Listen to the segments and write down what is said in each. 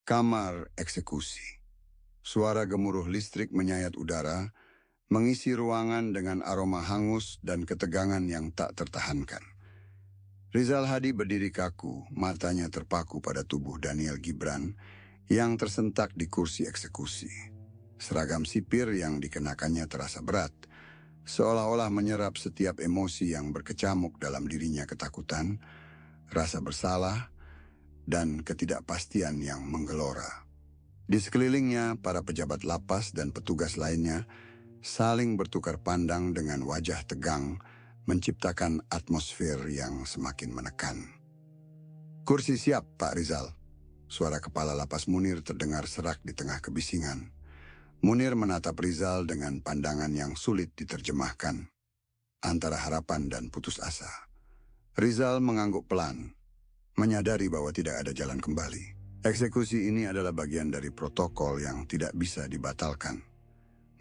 Kamar eksekusi. Suara gemuruh listrik menyayat udara, mengisi ruangan dengan aroma hangus dan ketegangan yang tak tertahankan. Rizal Hadi berdiri kaku, matanya terpaku pada tubuh Daniel Gibran yang tersentak di kursi eksekusi. Seragam sipir yang dikenakannya terasa berat, seolah-olah menyerap setiap emosi yang berkecamuk dalam dirinya: ketakutan, rasa bersalah, dan ketidakpastian yang menggelora. Di sekelilingnya, para pejabat lapas dan petugas lainnya saling bertukar pandang dengan wajah tegang, menciptakan atmosfer yang semakin menekan. "Kursi siap, Pak Rizal." Suara kepala lapas Munir terdengar serak di tengah kebisingan. Munir menatap Rizal dengan pandangan yang sulit diterjemahkan, antara harapan dan putus asa. Rizal mengangguk pelan, menyadari bahwa tidak ada jalan kembali. Eksekusi ini adalah bagian dari protokol yang tidak bisa dibatalkan.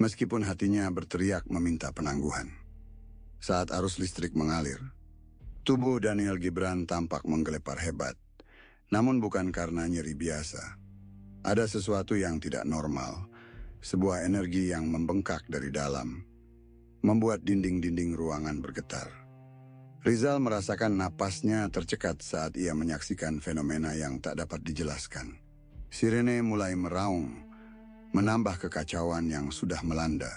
Meskipun hatinya berteriak meminta penangguhan. Saat arus listrik mengalir, tubuh Daniel Gibran tampak menggelepar hebat, namun bukan karena nyeri biasa. Ada sesuatu yang tidak normal, sebuah energi yang membengkak dari dalam, membuat dinding-dinding ruangan bergetar. Rizal merasakan napasnya tercekat saat ia menyaksikan fenomena yang tak dapat dijelaskan. Sirene mulai meraung, menambah kekacauan yang sudah melanda.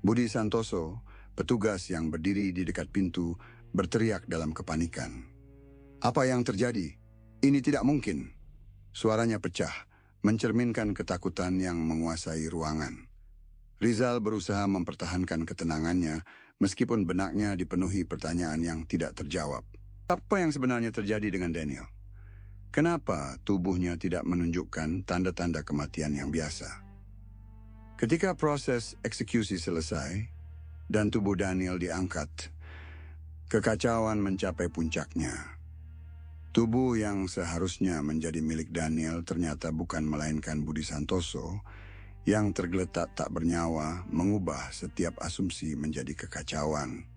Budi Santoso, petugas yang berdiri di dekat pintu, berteriak dalam kepanikan. "Apa yang terjadi? Ini tidak mungkin." Suaranya pecah, mencerminkan ketakutan yang menguasai ruangan. Rizal berusaha mempertahankan ketenangannya, meskipun benaknya dipenuhi pertanyaan yang tidak terjawab. Apa yang sebenarnya terjadi dengan Daniel? Kenapa tubuhnya tidak menunjukkan tanda-tanda kematian yang biasa? Ketika proses eksekusi selesai dan tubuh Daniel diangkat, kekacauan mencapai puncaknya. Tubuh yang seharusnya menjadi milik Daniel ternyata bukan melainkan Budi Santoso, yang tergeletak tak bernyawa, mengubah setiap asumsi menjadi kekacauan.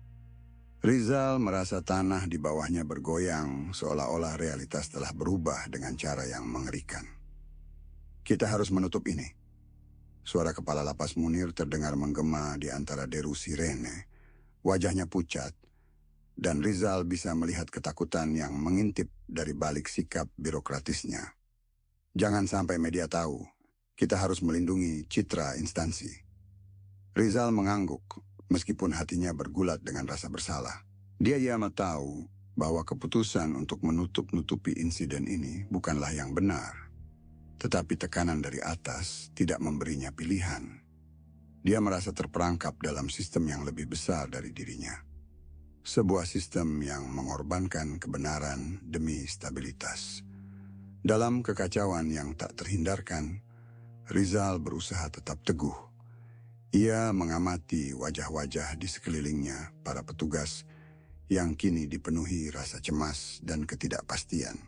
Rizal merasa tanah di bawahnya bergoyang, seolah-olah realitas telah berubah dengan cara yang mengerikan. "Kita harus menutup ini." Suara kepala lapas Munir terdengar menggema di antara deru sirene. Wajahnya pucat, dan Rizal bisa melihat ketakutan yang mengintip dari balik sikap birokratisnya. "Jangan sampai media tahu. Kita harus melindungi citra instansi." Rizal mengangguk, meskipun hatinya bergulat dengan rasa bersalah. Dia tahu bahwa keputusan untuk menutup-nutupi insiden ini bukanlah yang benar. Tetapi tekanan dari atas tidak memberinya pilihan. Dia merasa terperangkap dalam sistem yang lebih besar dari dirinya. Sebuah sistem yang mengorbankan kebenaran demi stabilitas. Dalam kekacauan yang tak terhindarkan, Rizal berusaha tetap teguh. Ia mengamati wajah-wajah di sekelilingnya, para petugas yang kini dipenuhi rasa cemas dan ketidakpastian.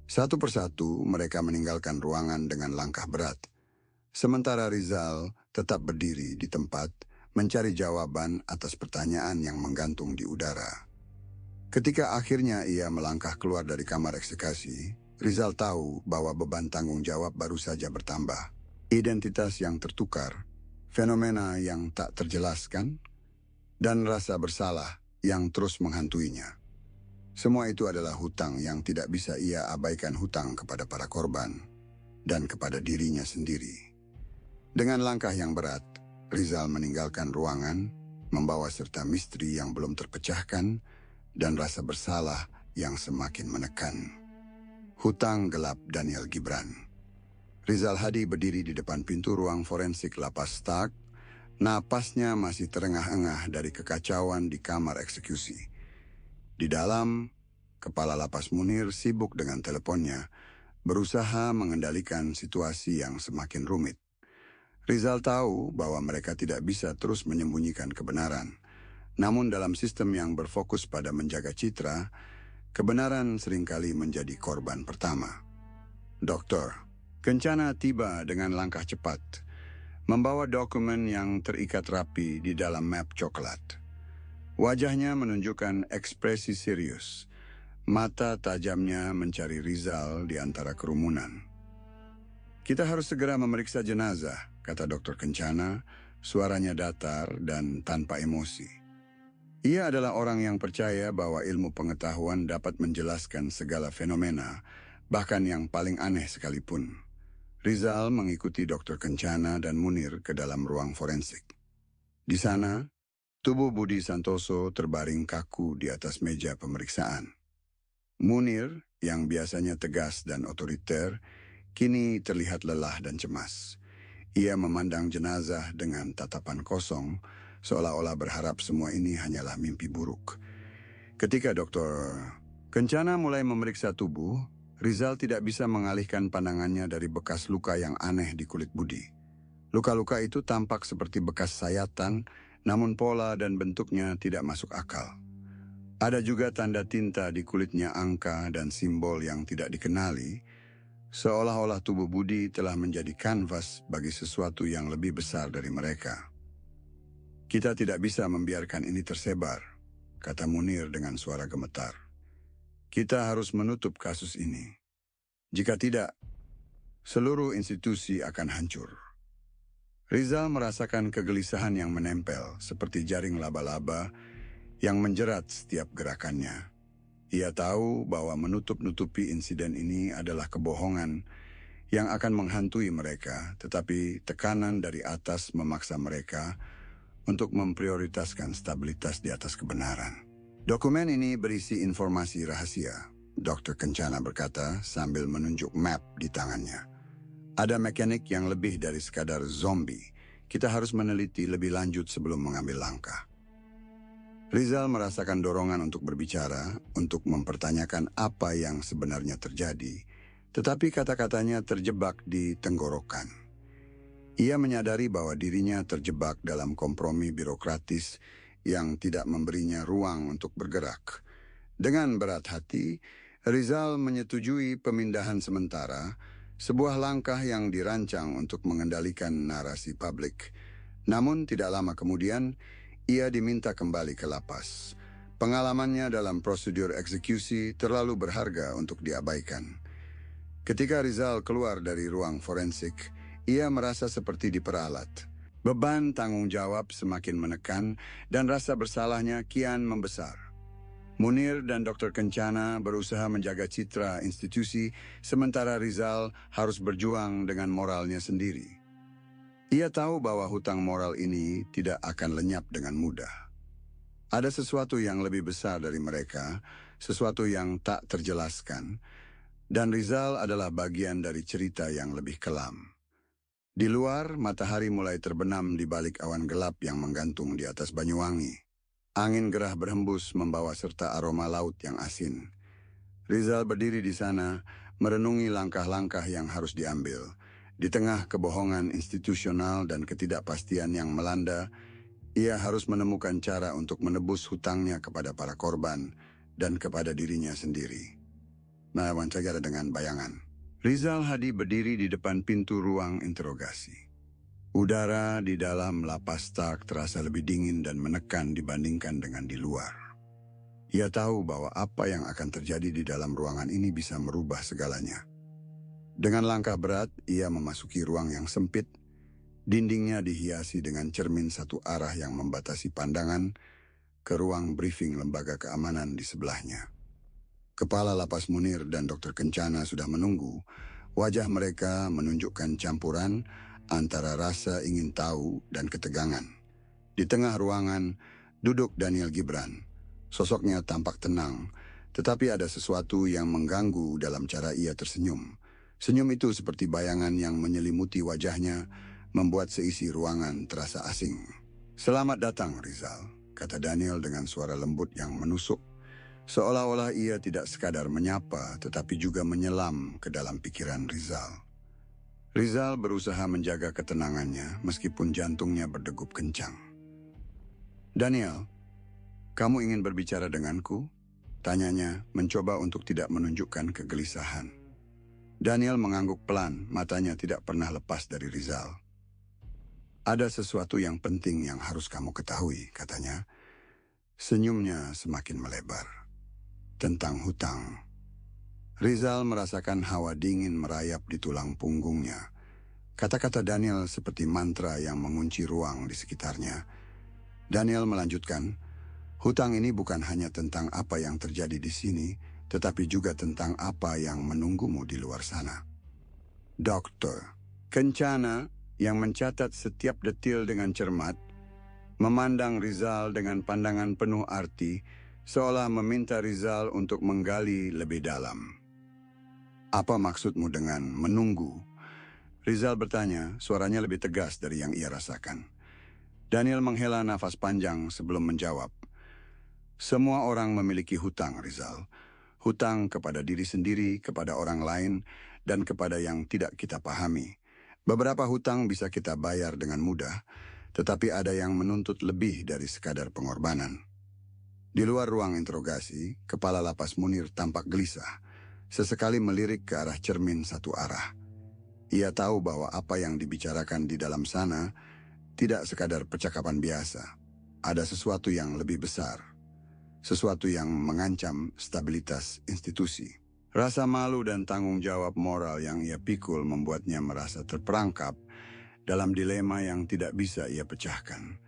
Satu persatu mereka meninggalkan ruangan dengan langkah berat, sementara Rizal tetap berdiri di tempat, mencari jawaban atas pertanyaan yang menggantung di udara. Ketika akhirnya ia melangkah keluar dari kamar eksekusi, Rizal tahu bahwa beban tanggung jawab baru saja bertambah. Identitas yang tertukar, fenomena yang tak terjelaskan, dan rasa bersalah yang terus menghantuinya. Semua itu adalah hutang yang tidak bisa ia abaikan, hutang kepada para korban dan kepada dirinya sendiri. Dengan langkah yang berat, Rizal meninggalkan ruangan, membawa serta misteri yang belum terpecahkan dan rasa bersalah yang semakin menekan. Hutang gelap Daniel Gibran. Rizal Hadi berdiri di depan pintu ruang forensik lapas Stark. Napasnya masih terengah-engah dari kekacauan di kamar eksekusi. Di dalam, kepala lapas Munir sibuk dengan teleponnya, berusaha mengendalikan situasi yang semakin rumit. Rizal tahu bahwa mereka tidak bisa terus menyembunyikan kebenaran. Namun dalam sistem yang berfokus pada menjaga citra, kebenaran seringkali menjadi korban pertama. Dokter Kencana tiba dengan langkah cepat, membawa dokumen yang terikat rapi di dalam map coklat. Wajahnya menunjukkan ekspresi serius, mata tajamnya mencari Rizal di antara kerumunan. Kita harus segera memeriksa jenazah, kata Dokter Kencana, suaranya datar dan tanpa emosi. Ia adalah orang yang percaya bahwa ilmu pengetahuan dapat menjelaskan segala fenomena, bahkan yang paling aneh sekalipun. Rizal mengikuti Dokter Kencana dan Munir ke dalam ruang forensik. Di sana, tubuh Budi Santoso terbaring kaku di atas meja pemeriksaan. Munir, yang biasanya tegas dan otoriter, kini terlihat lelah dan cemas. Ia memandang jenazah dengan tatapan kosong, seolah-olah berharap semua ini hanyalah mimpi buruk. Ketika Dokter Kencana mulai memeriksa tubuh, Rizal tidak bisa mengalihkan pandangannya dari bekas luka yang aneh di kulit Budi. Luka-luka itu tampak seperti bekas sayatan, namun pola dan bentuknya tidak masuk akal. Ada juga tanda tinta di kulitnya, angka dan simbol yang tidak dikenali, seolah-olah tubuh Budi telah menjadi kanvas bagi sesuatu yang lebih besar dari mereka. Kita tidak bisa membiarkan ini tersebar, kata Munir dengan suara gemetar. Kita harus menutup kasus ini. Jika tidak, seluruh institusi akan hancur. Rizal merasakan kegelisahan yang menempel seperti jaring laba-laba yang menjerat setiap gerakannya. Ia tahu bahwa menutup-nutupi insiden ini adalah kebohongan yang akan menghantui mereka, tetapi tekanan dari atas memaksa mereka untuk memprioritaskan stabilitas di atas kebenaran. Dokumen ini berisi informasi rahasia, Dokter Kencana berkata sambil menunjuk map di tangannya. Ada mekanik yang lebih dari sekadar zombie. Kita harus meneliti lebih lanjut sebelum mengambil langkah. Rizal merasakan dorongan untuk berbicara, untuk mempertanyakan apa yang sebenarnya terjadi, tetapi kata-katanya terjebak di tenggorokan. Ia menyadari bahwa dirinya terjebak dalam kompromi birokratis yang tidak memberinya ruang untuk bergerak. Dengan berat hati, Rizal menyetujui pemindahan sementara, sebuah langkah yang dirancang untuk mengendalikan narasi publik. Namun tidak lama kemudian, ia diminta kembali ke lapas. Pengalamannya dalam prosedur eksekusi terlalu berharga untuk diabaikan. Ketika Rizal keluar dari ruang forensik, ia merasa seperti diperalat. Beban tanggung jawab semakin menekan dan rasa bersalahnya kian membesar. Munir dan Dokter Kencana berusaha menjaga citra institusi, sementara Rizal harus berjuang dengan moralnya sendiri. Ia tahu bahwa hutang moral ini tidak akan lenyap dengan mudah. Ada sesuatu yang lebih besar dari mereka, sesuatu yang tak terjelaskan, dan Rizal adalah bagian dari cerita yang lebih kelam. Di luar, matahari mulai terbenam di balik awan gelap yang menggantung di atas Banyuwangi. Angin gerah berhembus membawa serta aroma laut yang asin. Rizal berdiri di sana, merenungi langkah-langkah yang harus diambil. Di tengah kebohongan institusional dan ketidakpastian yang melanda, ia harus menemukan cara untuk menebus hutangnya kepada para korban dan kepada dirinya sendiri. Wawancara dengan bayangan. Rizal Hadi berdiri di depan pintu ruang interogasi. Udara di dalam lapas tak terasa lebih dingin dan menekan dibandingkan dengan di luar. Ia tahu bahwa apa yang akan terjadi di dalam ruangan ini bisa merubah segalanya. Dengan langkah berat, ia memasuki ruang yang sempit. Dindingnya dihiasi dengan cermin satu arah yang membatasi pandangan ke ruang briefing lembaga keamanan di sebelahnya. Kepala Lapas Munir dan Dokter Kencana sudah menunggu. Wajah mereka menunjukkan campuran antara rasa ingin tahu dan ketegangan. Di tengah ruangan, duduk Daniel Gibran. Sosoknya tampak tenang, tetapi ada sesuatu yang mengganggu dalam cara ia tersenyum. Senyum itu seperti bayangan yang menyelimuti wajahnya, membuat seisi ruangan terasa asing. "Selamat datang, Rizal," kata Daniel dengan suara lembut yang menusuk. Seolah-olah ia tidak sekadar menyapa, tetapi juga menyelam ke dalam pikiran Rizal. Rizal berusaha menjaga ketenangannya meskipun jantungnya berdegup kencang. "Daniel, kamu ingin berbicara denganku?" tanyanya, mencoba untuk tidak menunjukkan kegelisahan. Daniel mengangguk pelan, matanya tidak pernah lepas dari Rizal. "Ada sesuatu yang penting yang harus kamu ketahui," katanya. Senyumnya semakin melebar. "Tentang hutang." Rizal merasakan hawa dingin merayap di tulang punggungnya. Kata-kata Daniel seperti mantra yang mengunci ruang di sekitarnya. Daniel melanjutkan, hutang ini bukan hanya tentang apa yang terjadi di sini, tetapi juga tentang apa yang menunggumu di luar sana. Dokter Kencana yang mencatat setiap detil dengan cermat, memandang Rizal dengan pandangan penuh arti, seolah meminta Rizal untuk menggali lebih dalam. Apa maksudmu dengan menunggu? Rizal bertanya, suaranya lebih tegas dari yang ia rasakan. Daniel menghela nafas panjang sebelum menjawab. Semua orang memiliki hutang, Rizal. Hutang kepada diri sendiri, kepada orang lain, dan kepada yang tidak kita pahami. Beberapa hutang bisa kita bayar dengan mudah, tetapi ada yang menuntut lebih dari sekadar pengorbanan. Di luar ruang interogasi, kepala lapas Munir tampak gelisah, sesekali melirik ke arah cermin satu arah. Ia tahu bahwa apa yang dibicarakan di dalam sana tidak sekadar percakapan biasa. Ada sesuatu yang lebih besar, sesuatu yang mengancam stabilitas institusi. Rasa malu dan tanggung jawab moral yang ia pikul membuatnya merasa terperangkap dalam dilema yang tidak bisa ia pecahkan.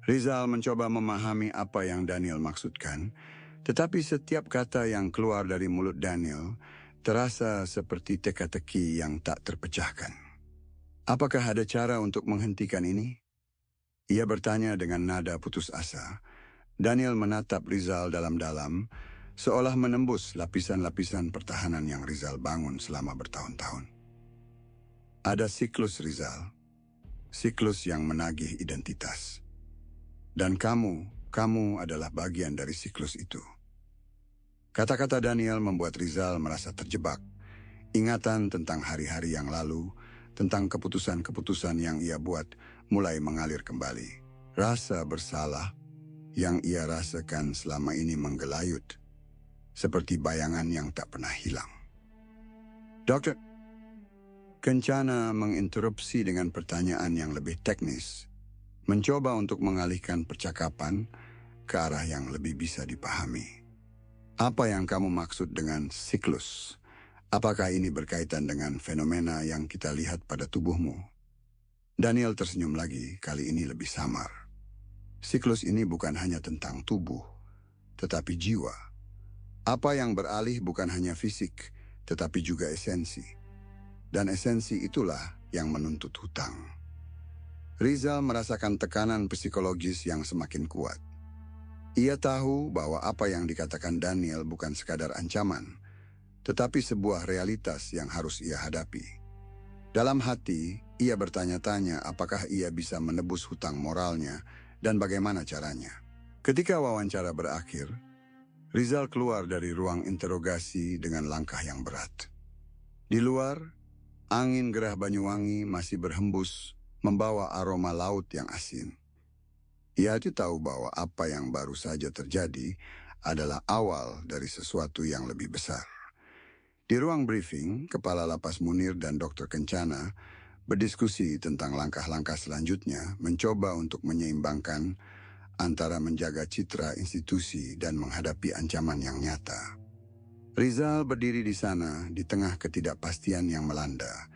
Rizal mencoba memahami apa yang Daniel maksudkan, tetapi setiap kata yang keluar dari mulut Daniel terasa seperti teka-teki yang tak terpecahkan. Apakah ada cara untuk menghentikan ini? Ia bertanya dengan nada putus asa. Daniel menatap Rizal dalam-dalam, seolah menembus lapisan-lapisan pertahanan yang Rizal bangun selama bertahun-tahun. Ada siklus, Rizal. Siklus yang menagih identitas. Dan kamu adalah bagian dari siklus itu. Kata-kata Daniel membuat Rizal merasa terjebak. Ingatan tentang hari-hari yang lalu, tentang keputusan-keputusan yang ia buat, mulai mengalir kembali. Rasa bersalah yang ia rasakan selama ini menggelayut, seperti bayangan yang tak pernah hilang. Dokter Kencana menginterupsi dengan pertanyaan yang lebih teknis, mencoba untuk mengalihkan percakapan ke arah yang lebih bisa dipahami. Apa yang kamu maksud dengan siklus? Apakah ini berkaitan dengan fenomena yang kita lihat pada tubuhmu? Daniel tersenyum lagi, kali ini lebih samar. Siklus ini bukan hanya tentang tubuh, tetapi jiwa. Apa yang beralih bukan hanya fisik, tetapi juga esensi. Dan esensi itulah yang menuntut hutang. Rizal merasakan tekanan psikologis yang semakin kuat. Ia tahu bahwa apa yang dikatakan Daniel bukan sekadar ancaman, tetapi sebuah realitas yang harus ia hadapi. Dalam hati, ia bertanya-tanya apakah ia bisa menebus hutang moralnya dan bagaimana caranya. Ketika wawancara berakhir, Rizal keluar dari ruang interogasi dengan langkah yang berat. Di luar, angin gerah Banyuwangi masih berhembus, membawa aroma laut yang asin. Ia tahu bahwa apa yang baru saja terjadi adalah awal dari sesuatu yang lebih besar. Di ruang briefing, Kepala Lapas Munir dan Dr. Kencana berdiskusi tentang langkah-langkah selanjutnya, mencoba untuk menyeimbangkan antara menjaga citra institusi dan menghadapi ancaman yang nyata. Rizal berdiri di sana di tengah ketidakpastian yang melanda.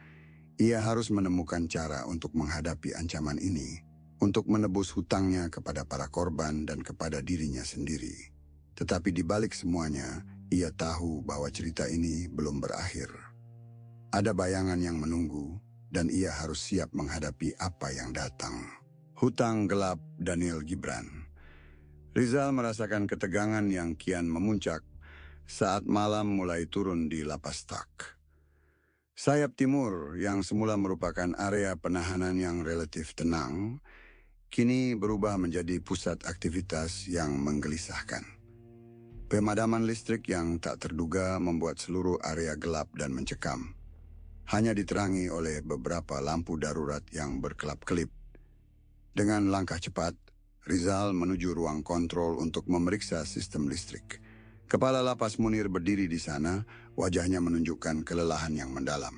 Ia harus menemukan cara untuk menghadapi ancaman ini, untuk menebus hutangnya kepada para korban dan kepada dirinya sendiri. Tetapi di balik semuanya, ia tahu bahwa cerita ini belum berakhir. Ada bayangan yang menunggu, dan ia harus siap menghadapi apa yang datang. Hutang gelap Daniel Gibran. Rizal merasakan ketegangan yang kian memuncak saat malam mulai turun di Lapas Tak. Sayap timur yang semula merupakan area penahanan yang relatif tenang, kini berubah menjadi pusat aktivitas yang menggelisahkan. Pemadaman listrik yang tak terduga membuat seluruh area gelap dan mencekam. Hanya diterangi oleh beberapa lampu darurat yang berkelap-kelip. Dengan langkah cepat, Rizal menuju ruang kontrol untuk memeriksa sistem listrik. Kepala Lapas Munir berdiri di sana, wajahnya menunjukkan kelelahan yang mendalam.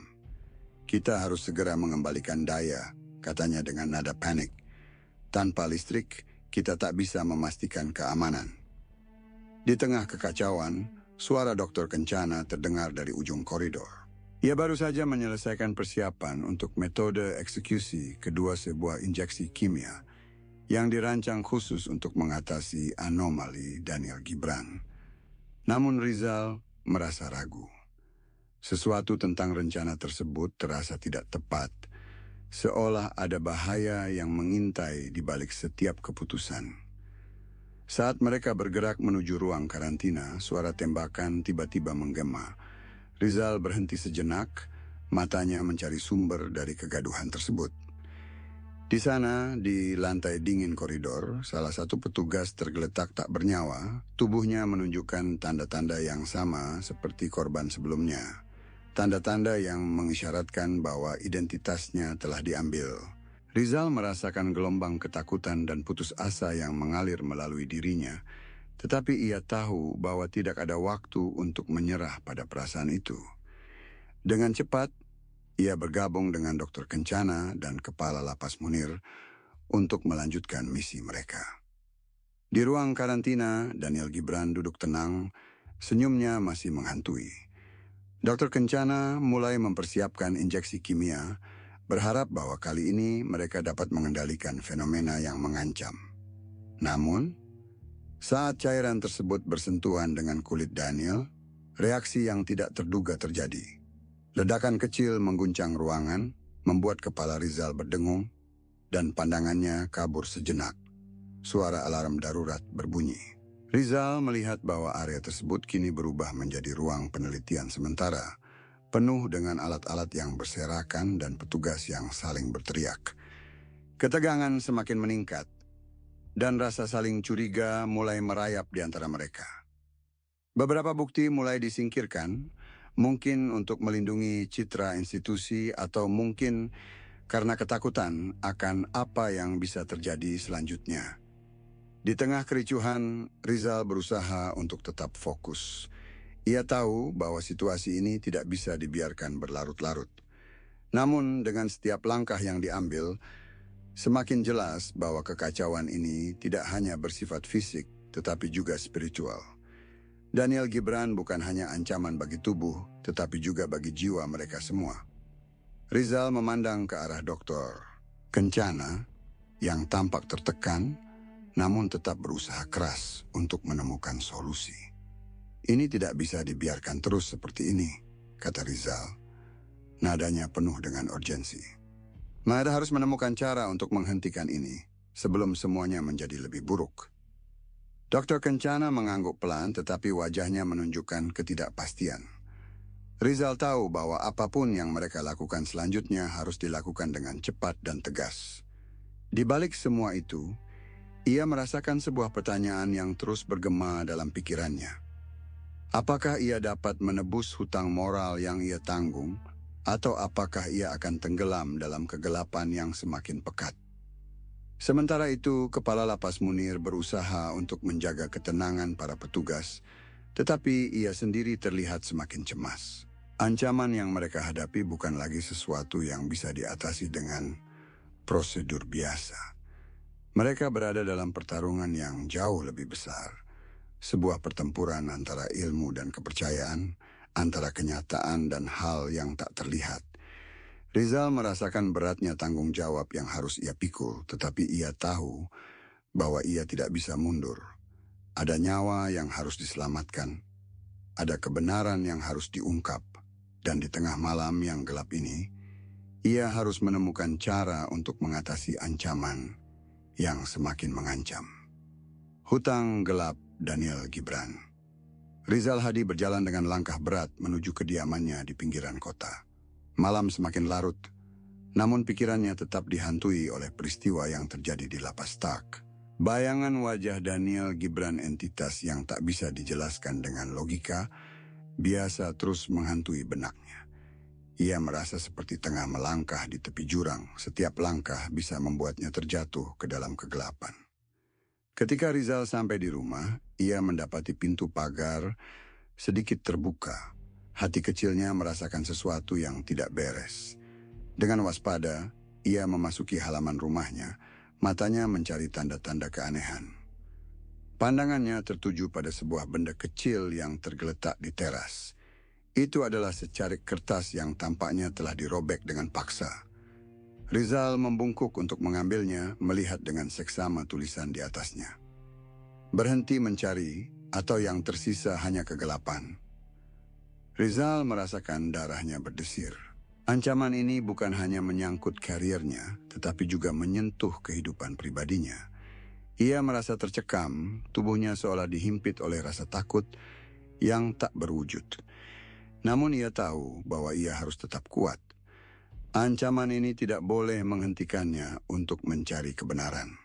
Kita harus segera mengembalikan daya, katanya dengan nada panik. Tanpa listrik, kita tak bisa memastikan keamanan. Di tengah kekacauan, suara Dr. Kencana terdengar dari ujung koridor. Ia baru saja menyelesaikan persiapan untuk metode eksekusi kedua sebuah injeksi kimia yang dirancang khusus untuk mengatasi anomali Daniel Gibran. Namun Rizal merasa ragu. Sesuatu tentang rencana tersebut terasa tidak tepat, seolah ada bahaya yang mengintai di balik setiap keputusan. Saat mereka bergerak menuju ruang karantina, suara tembakan tiba-tiba menggema. Rizal berhenti sejenak, matanya mencari sumber dari kegaduhan tersebut. Di sana, di lantai dingin koridor, salah satu petugas tergeletak tak bernyawa. Tubuhnya menunjukkan tanda-tanda yang sama seperti korban sebelumnya. Tanda-tanda yang mengisyaratkan bahwa identitasnya telah diambil. Rizal merasakan gelombang ketakutan dan putus asa yang mengalir melalui dirinya. Tetapi ia tahu bahwa tidak ada waktu untuk menyerah pada perasaan itu. Dengan cepat, ia bergabung dengan Dr. Kencana dan Kepala Lapas Munir untuk melanjutkan misi mereka. Di ruang karantina, Daniel Gibran duduk tenang, senyumnya masih menghantui. Dr. Kencana mulai mempersiapkan injeksi kimia, berharap bahwa kali ini mereka dapat mengendalikan fenomena yang mengancam. Namun, saat cairan tersebut bersentuhan dengan kulit Daniel, reaksi yang tidak terduga terjadi. Ledakan kecil mengguncang ruangan, membuat kepala Rizal berdengung, dan pandangannya kabur sejenak. Suara alarm darurat berbunyi. Rizal melihat bahwa area tersebut kini berubah menjadi ruang penelitian sementara, penuh dengan alat-alat yang berserakan dan petugas yang saling berteriak. Ketegangan semakin meningkat, dan rasa saling curiga mulai merayap di antara mereka. Beberapa bukti mulai disingkirkan, mungkin untuk melindungi citra institusi atau mungkin karena ketakutan akan apa yang bisa terjadi selanjutnya. Di tengah kericuhan, Rizal berusaha untuk tetap fokus. Ia tahu bahwa situasi ini tidak bisa dibiarkan berlarut-larut. Namun dengan setiap langkah yang diambil, semakin jelas bahwa kekacauan ini tidak hanya bersifat fisik, tetapi juga spiritual. Daniel Gibran bukan hanya ancaman bagi tubuh, tetapi juga bagi jiwa mereka semua. Rizal memandang ke arah Dr. Kencana yang tampak tertekan, namun tetap berusaha keras untuk menemukan solusi. Ini tidak bisa dibiarkan terus seperti ini, kata Rizal. Nadanya penuh dengan urgensi. Mereka harus menemukan cara untuk menghentikan ini sebelum semuanya menjadi lebih buruk. Dr. Kencana mengangguk pelan tetapi wajahnya menunjukkan ketidakpastian. Rizal tahu bahwa apapun yang mereka lakukan selanjutnya harus dilakukan dengan cepat dan tegas. Di balik semua itu, ia merasakan sebuah pertanyaan yang terus bergema dalam pikirannya. Apakah ia dapat menebus hutang moral yang ia tanggung, atau apakah ia akan tenggelam dalam kegelapan yang semakin pekat? Sementara itu, Kepala Lapas Munir berusaha untuk menjaga ketenangan para petugas, tetapi ia sendiri terlihat semakin cemas. Ancaman yang mereka hadapi bukan lagi sesuatu yang bisa diatasi dengan prosedur biasa. Mereka berada dalam pertarungan yang jauh lebih besar. Sebuah pertempuran antara ilmu dan kepercayaan, antara kenyataan dan hal yang tak terlihat. Rizal merasakan beratnya tanggung jawab yang harus ia pikul, tetapi ia tahu bahwa ia tidak bisa mundur. Ada nyawa yang harus diselamatkan, ada kebenaran yang harus diungkap, dan di tengah malam yang gelap ini, ia harus menemukan cara untuk mengatasi ancaman yang semakin mengancam. Hutang gelap Daniel Gibran. Rizal Hadi berjalan dengan langkah berat menuju kediamannya di pinggiran kota. Malam semakin larut, namun pikirannya tetap dihantui oleh peristiwa yang terjadi di Lapas Tak. Bayangan wajah Daniel Gibran, entitas yang tak bisa dijelaskan dengan logika, biasa terus menghantui benaknya. Ia merasa seperti tengah melangkah di tepi jurang. Setiap langkah bisa membuatnya terjatuh ke dalam kegelapan. Ketika Rizal sampai di rumah, ia mendapati pintu pagar sedikit terbuka. Hati kecilnya merasakan sesuatu yang tidak beres. Dengan waspada, ia memasuki halaman rumahnya, matanya mencari tanda-tanda keanehan. Pandangannya tertuju pada sebuah benda kecil yang tergeletak di teras. Itu adalah secarik kertas yang tampaknya telah dirobek dengan paksa. Rizal membungkuk untuk mengambilnya, melihat dengan seksama tulisan di atasnya. Berhenti mencari, atau yang tersisa hanya kegelapan. Rizal merasakan darahnya berdesir. Ancaman ini bukan hanya menyangkut karirnya, tetapi juga menyentuh kehidupan pribadinya. Ia merasa tercekam, tubuhnya seolah dihimpit oleh rasa takut yang tak berwujud. Namun ia tahu bahwa ia harus tetap kuat. Ancaman ini tidak boleh menghentikannya untuk mencari kebenaran.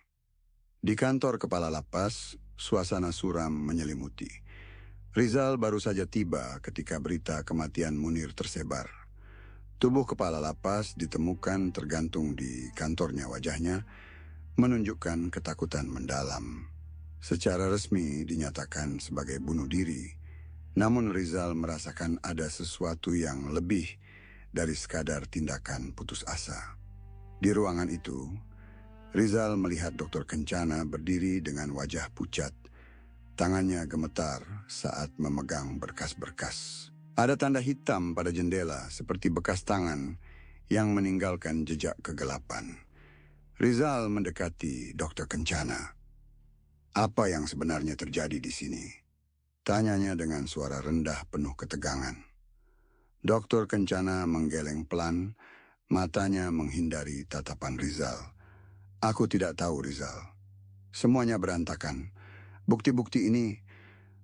Di kantor kepala lapas, suasana suram menyelimuti. Rizal baru saja tiba ketika berita kematian Munir tersebar. Tubuh kepala lapas ditemukan tergantung di kantornya, wajahnya menunjukkan ketakutan mendalam. Secara resmi dinyatakan sebagai bunuh diri, namun Rizal merasakan ada sesuatu yang lebih dari sekadar tindakan putus asa. Di ruangan itu, Rizal melihat Dr. Kencana berdiri dengan wajah pucat. Tangannya gemetar saat memegang berkas-berkas. Ada tanda hitam pada jendela seperti bekas tangan yang meninggalkan jejak kegelapan. Rizal mendekati Dr. Kencana. "Apa yang sebenarnya terjadi di sini?" tanyanya dengan suara rendah penuh ketegangan. Dr. Kencana menggeleng pelan, matanya menghindari tatapan Rizal. "Aku tidak tahu, Rizal. Semuanya berantakan. Bukti-bukti ini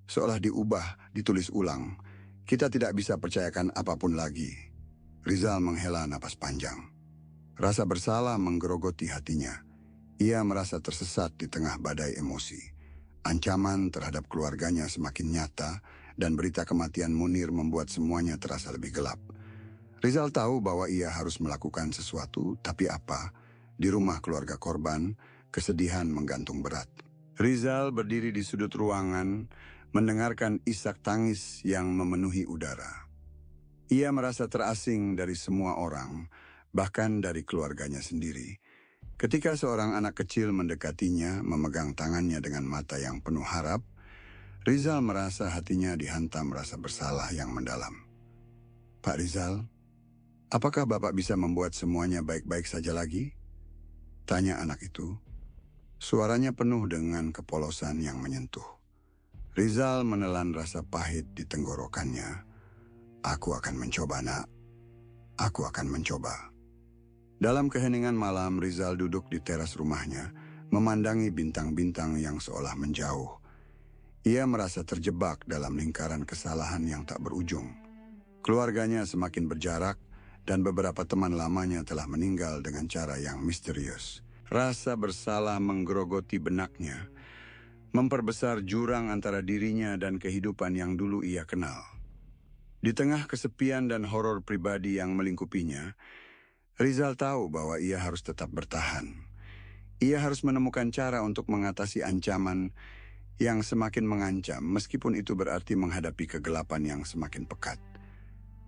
seolah diubah, ditulis ulang. Kita tidak bisa percayakan apapun lagi." Rizal menghela napas panjang. Rasa bersalah menggerogoti hatinya. Ia merasa tersesat di tengah badai emosi. Ancaman terhadap keluarganya semakin nyata, dan berita kematian Munir membuat semuanya terasa lebih gelap. Rizal tahu bahwa ia harus melakukan sesuatu, tapi apa? Di rumah keluarga korban, kesedihan menggantung berat. Rizal berdiri di sudut ruangan, mendengarkan isak tangis yang memenuhi udara. Ia merasa terasing dari semua orang, bahkan dari keluarganya sendiri. Ketika seorang anak kecil mendekatinya, memegang tangannya dengan mata yang penuh harap, Rizal merasa hatinya dihantam rasa bersalah yang mendalam. "Pak Rizal, apakah Bapak bisa membuat semuanya baik-baik saja lagi?" tanya anak itu. Suaranya penuh dengan kepolosan yang menyentuh. Rizal menelan rasa pahit di tenggorokannya. "Aku akan mencoba, Nak. Aku akan mencoba." Dalam keheningan malam, Rizal duduk di teras rumahnya, memandangi bintang-bintang yang seolah menjauh. Ia merasa terjebak dalam lingkaran kesalahan yang tak berujung. Keluarganya semakin berjarak, dan beberapa teman lamanya telah meninggal dengan cara yang misterius. Rasa bersalah menggerogoti benaknya, memperbesar jurang antara dirinya dan kehidupan yang dulu ia kenal. Di tengah kesepian dan horor pribadi yang melingkupinya, Rizal tahu bahwa ia harus tetap bertahan. Ia harus menemukan cara untuk mengatasi ancaman yang semakin mengancam, meskipun itu berarti menghadapi kegelapan yang semakin pekat.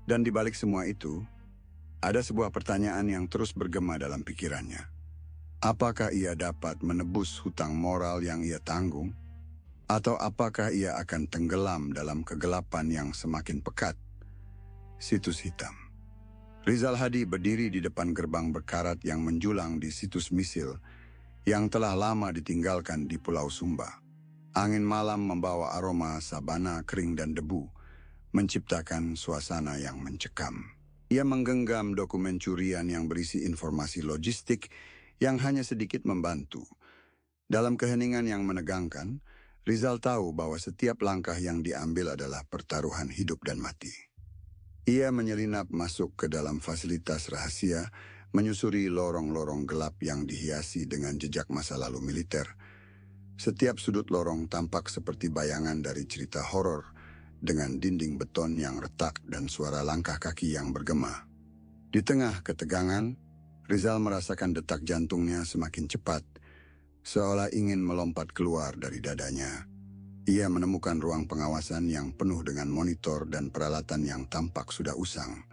Dan di balik semua itu, ada sebuah pertanyaan yang terus bergema dalam pikirannya. Apakah ia dapat menebus hutang moral yang ia tanggung? Atau apakah ia akan tenggelam dalam kegelapan yang semakin pekat? Situs hitam. Rizal Hadi berdiri di depan gerbang berkarat yang menjulang di situs misil yang telah lama ditinggalkan di Pulau Sumba. Angin malam membawa aroma sabana kering dan debu, menciptakan suasana yang mencekam. Ia menggenggam dokumen curian yang berisi informasi logistik yang hanya sedikit membantu. Dalam keheningan yang menegangkan, Rizal tahu bahwa setiap langkah yang diambil adalah pertaruhan hidup dan mati. Ia menyelinap masuk ke dalam fasilitas rahasia, menyusuri lorong-lorong gelap yang dihiasi dengan jejak masa lalu militer. Setiap sudut lorong tampak seperti bayangan dari cerita horor, dengan dinding beton yang retak dan suara langkah kaki yang bergema. Di tengah ketegangan, Rizal merasakan detak jantungnya semakin cepat, seolah ingin melompat keluar dari dadanya. Ia menemukan ruang pengawasan yang penuh dengan monitor dan peralatan yang tampak sudah usang.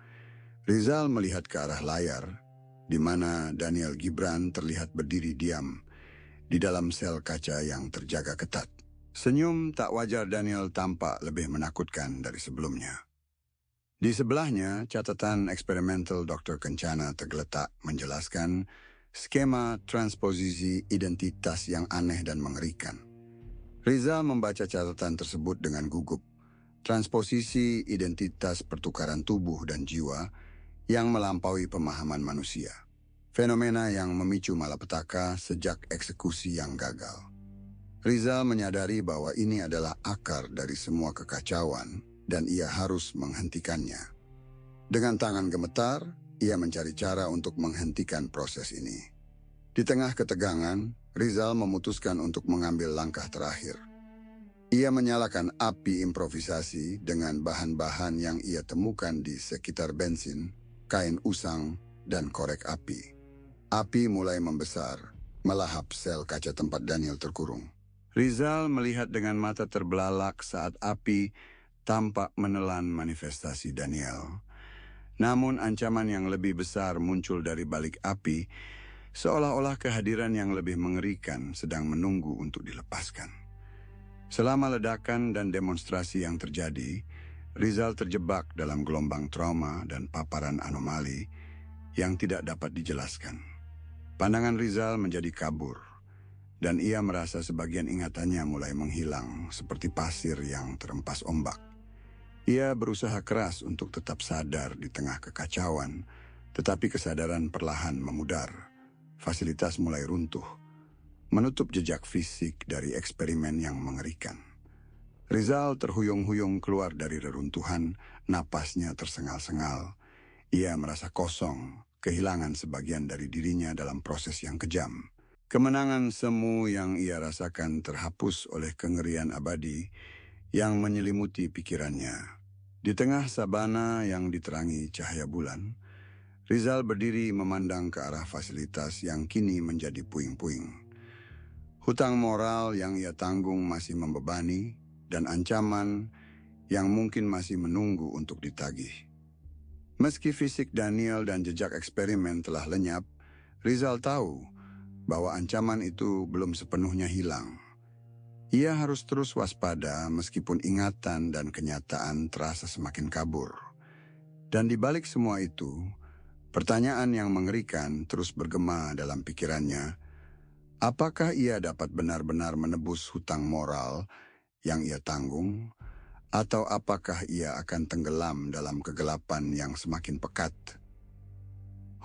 Rizal melihat ke arah layar, di mana Daniel Gibran terlihat berdiri diam di dalam sel kaca yang terjaga ketat. Senyum tak wajar Daniel tampak lebih menakutkan dari sebelumnya. Di sebelahnya, catatan eksperimental Dr. Kencana tergeletak menjelaskan skema transposisi identitas yang aneh dan mengerikan. Rizal membaca catatan tersebut dengan gugup. Transposisi identitas pertukaran tubuh dan jiwa yang melampaui pemahaman manusia. Fenomena yang memicu malapetaka sejak eksekusi yang gagal. Rizal menyadari bahwa ini adalah akar dari semua kekacauan dan ia harus menghentikannya. Dengan tangan gemetar, ia mencari cara untuk menghentikan proses ini. Di tengah ketegangan, Rizal memutuskan untuk mengambil langkah terakhir. Ia menyalakan api improvisasi dengan bahan-bahan yang ia temukan di sekitar bensin, kain usang, dan korek api. Api mulai membesar, melahap sel kaca tempat Daniel terkurung. Rizal melihat dengan mata terbelalak saat api tampak menelan manifestasi Daniel. Namun ancaman yang lebih besar muncul dari balik api, seolah-olah kehadiran yang lebih mengerikan sedang menunggu untuk dilepaskan. Selama ledakan dan demonstrasi yang terjadi, Rizal terjebak dalam gelombang trauma dan paparan anomali yang tidak dapat dijelaskan. Pandangan Rizal menjadi kabur, dan ia merasa sebagian ingatannya mulai menghilang seperti pasir yang terempas ombak. Ia berusaha keras untuk tetap sadar di tengah kekacauan, tetapi kesadaran perlahan memudar. Fasilitas mulai runtuh, menutup jejak fisik dari eksperimen yang mengerikan. Rizal terhuyung-huyung keluar dari reruntuhan, napasnya tersengal-sengal. Ia merasa kosong, kehilangan sebagian dari dirinya dalam proses yang kejam. Kemenangan semu yang ia rasakan terhapus oleh kengerian abadi yang menyelimuti pikirannya. Di tengah sabana yang diterangi cahaya bulan, Rizal berdiri memandang ke arah fasilitas yang kini menjadi puing-puing. Hutang moral yang ia tanggung masih membebani, dan ancaman yang mungkin masih menunggu untuk ditagih. Meski fisik Daniel dan jejak eksperimen telah lenyap, Rizal tahu bahwa ancaman itu belum sepenuhnya hilang. Ia harus terus waspada meskipun ingatan dan kenyataan terasa semakin kabur. Dan di balik semua itu, pertanyaan yang mengerikan terus bergema dalam pikirannya. Apakah ia dapat benar-benar menebus hutang moral yang ia tanggung? Atau apakah ia akan tenggelam dalam kegelapan yang semakin pekat?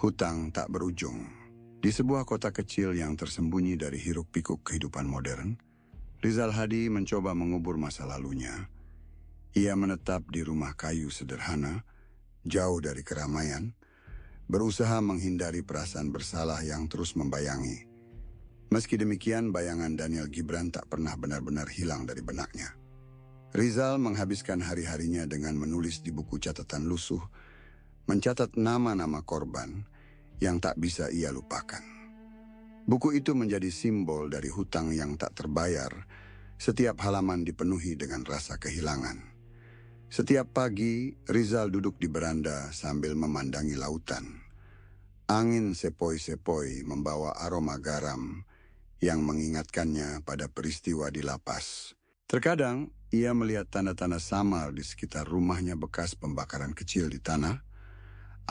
Hutang tak berujung. Di sebuah kota kecil yang tersembunyi dari hiruk-pikuk kehidupan modern, Rizal Hadi mencoba mengubur masa lalunya. Ia menetap di rumah kayu sederhana, jauh dari keramaian, berusaha menghindari perasaan bersalah yang terus membayangi. Meski demikian, bayangan Daniel Gibran tak pernah benar-benar hilang dari benaknya. Rizal menghabiskan hari-harinya dengan menulis di buku catatan lusuh, mencatat nama-nama korban yang tak bisa ia lupakan. Buku itu menjadi simbol dari hutang yang tak terbayar. Setiap halaman dipenuhi dengan rasa kehilangan. Setiap pagi, Rizal duduk di beranda sambil memandangi lautan. Angin sepoi-sepoi membawa aroma garam yang mengingatkannya pada peristiwa di lapas. Terkadang, ia melihat tanda-tanda samar di sekitar rumahnya bekas pembakaran kecil di tanah,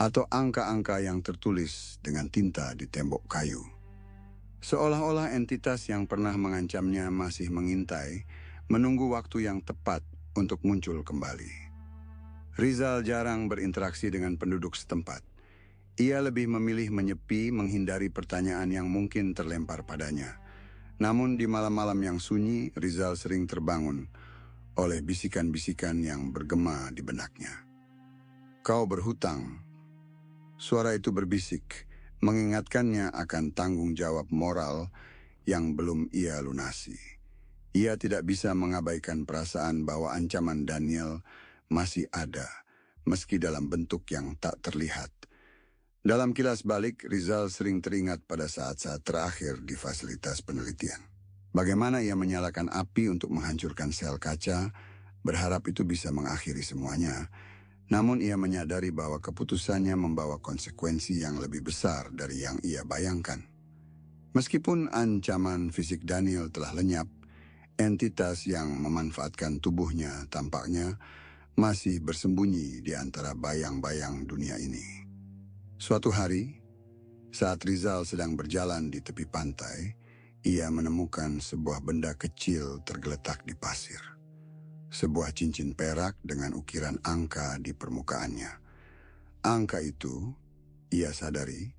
atau angka-angka yang tertulis dengan tinta di tembok kayu. Seolah-olah entitas yang pernah mengancamnya masih mengintai, menunggu waktu yang tepat untuk muncul kembali. Rizal jarang berinteraksi dengan penduduk setempat. Ia lebih memilih menyepi, menghindari pertanyaan yang mungkin terlempar padanya. Namun di malam-malam yang sunyi, Rizal sering terbangun oleh bisikan-bisikan yang bergema di benaknya. Kau berhutang. Suara itu berbisik, mengingatkannya akan tanggung jawab moral yang belum ia lunasi. Ia tidak bisa mengabaikan perasaan bahwa ancaman Daniel masih ada, meski dalam bentuk yang tak terlihat. Dalam kilas balik, Rizal sering teringat pada saat-saat terakhir di fasilitas penelitian. Bagaimana ia menyalakan api untuk menghancurkan sel kaca, berharap itu bisa mengakhiri semuanya. Namun ia menyadari bahwa keputusannya membawa konsekuensi yang lebih besar dari yang ia bayangkan. Meskipun ancaman fisik Daniel telah lenyap, entitas yang memanfaatkan tubuhnya tampaknya masih bersembunyi di antara bayang-bayang dunia ini. Suatu hari, saat Rizal sedang berjalan di tepi pantai, ia menemukan sebuah benda kecil tergeletak di pasir. Sebuah cincin perak dengan ukiran angka di permukaannya. Angka itu, ia sadari,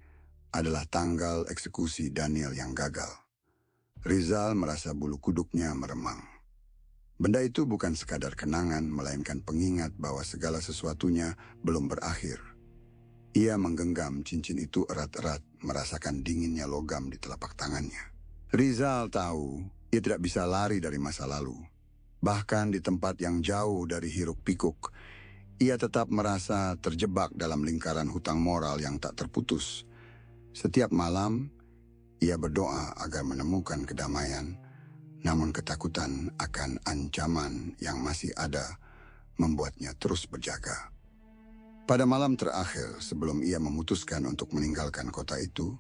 adalah tanggal eksekusi Daniel yang gagal. Rizal merasa bulu kuduknya meremang. Benda itu bukan sekadar kenangan, melainkan pengingat bahwa segala sesuatunya belum berakhir. Ia menggenggam cincin itu erat-erat, merasakan dinginnya logam di telapak tangannya. Rizal tahu ia tidak bisa lari dari masa lalu. Bahkan di tempat yang jauh dari hiruk-pikuk, ia tetap merasa terjebak dalam lingkaran hutang moral yang tak terputus. Setiap malam, ia berdoa agar menemukan kedamaian, namun ketakutan akan ancaman yang masih ada membuatnya terus berjaga. Pada malam terakhir sebelum ia memutuskan untuk meninggalkan kota itu,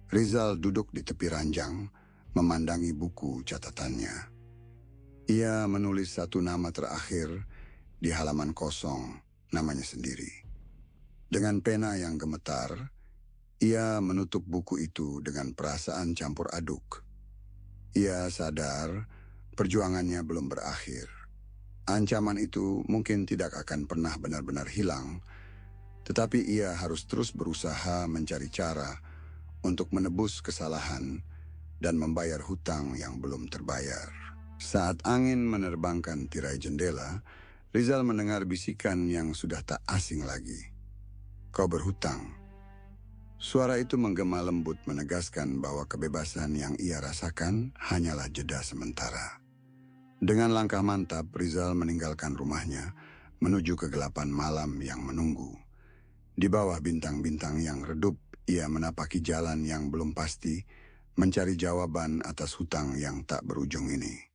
Rizal duduk di tepi ranjang, memandangi buku catatannya. Ia menulis satu nama terakhir di halaman kosong, namanya sendiri. Dengan pena yang gemetar, ia menutup buku itu dengan perasaan campur aduk. Ia sadar perjuangannya belum berakhir. Ancaman itu mungkin tidak akan pernah benar-benar hilang, tetapi ia harus terus berusaha mencari cara untuk menebus kesalahan dan membayar hutang yang belum terbayar. Saat angin menerbangkan tirai jendela, Rizal mendengar bisikan yang sudah tak asing lagi. "Kau berhutang." Suara itu menggema lembut, menegaskan bahwa kebebasan yang ia rasakan hanyalah jeda sementara. Dengan langkah mantap, Rizal meninggalkan rumahnya, menuju kegelapan malam yang menunggu. Di bawah bintang-bintang yang redup, ia menapaki jalan yang belum pasti, mencari jawaban atas hutang yang tak berujung ini.